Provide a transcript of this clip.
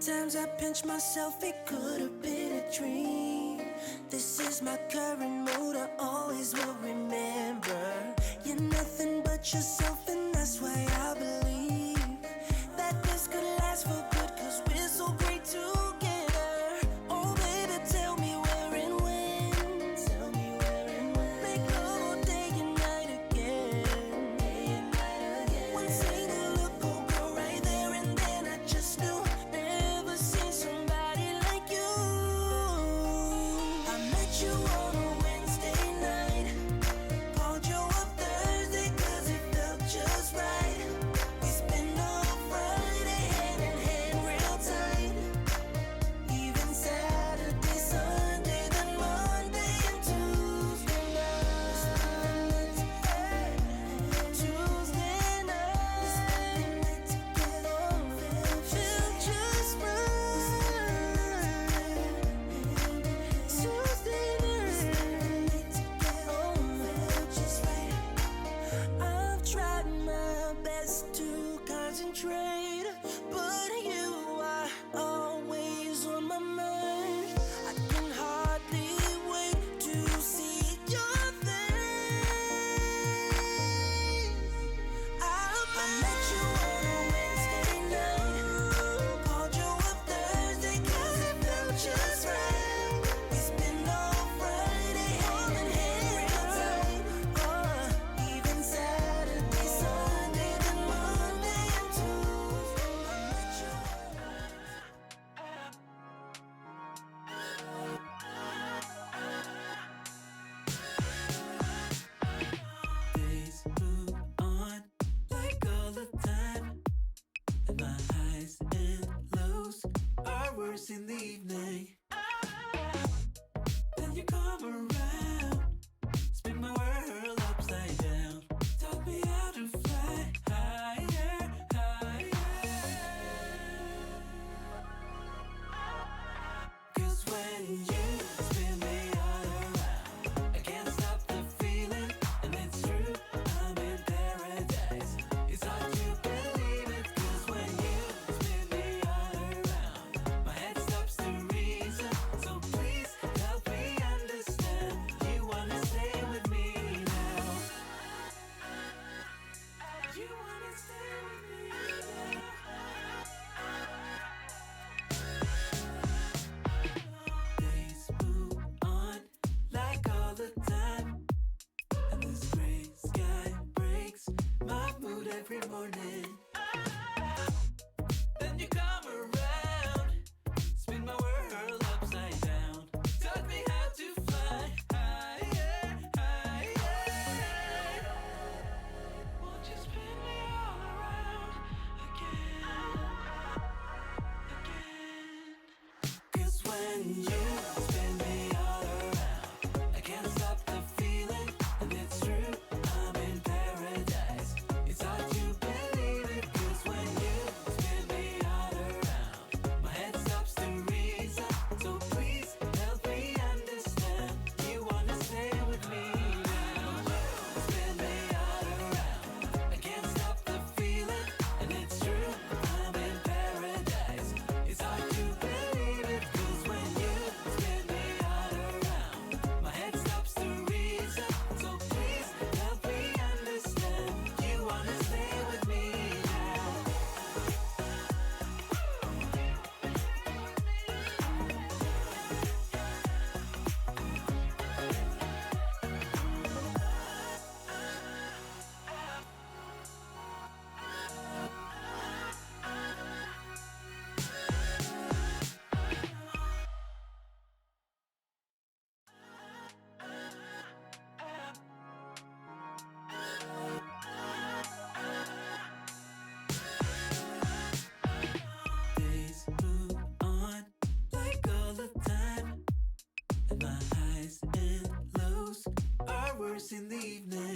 Times I pinch myself, it could have been a dream. This is my current mood, I always will remember. You're nothing but yourself, and that's why I believe that this could last for good, cause we're so great together. Oh baby, tell me where and when. Tell me where and when. Make love all day and night again. Day and night again. One single look, oh girl, right there and then I just knew. Never seen somebody like you. I met you on a Wednesday night. Called you up Thursday cause it felt just right. We spent all Friday hand in hand real tight. Even Saturday, Sunday, then Monday and Tuesday night. Tuesday night. Felt just right. Tuesday night. Felt just right. I've tried my best to concentrate, but you are always on my mind. I can hardly wait to see your face. I met you on a Wednesday night. Called you up Thursday cause it felt just right. We spent all Friday hand in hand real tight. Even Saturday, Sunday, then Monday and Tuesday. I met you. Days move on like all the time, and my highs and lows are worse in the evening. Then you come around, spin my world upside down, taught me how to fly higher, higher. Cause when you spin me all around, I can't stop the feeling, and it's true, I'm in paradise. It's hard to believe it, cause when you spin me all around, my head stops to reason. So please help me understand, you wanna stay with me now. You wanna stay with me now. Days move on like all the time, and this gray sky breaks my mood every morning. Then you come around, spin my world upside down, taught me how to fly higher, higher. Won't you spin me all around again, again? Cause when you spin me all around, I can't stop the feeling, and it's true, I'm in paradise. It's hard to believe it, cause when you spin me all around, my head stops to reason. So please help me understand, you wanna stay with me now. Spin me all around, I can't stop the feeling, and it's true, I'm in paradise. It's hard to believe it, cause when you spin me all around, my head stops to reason. So please help me understand, you wanna stay with me now. Days move on like all the time, and my highs and lows are worse in the evening.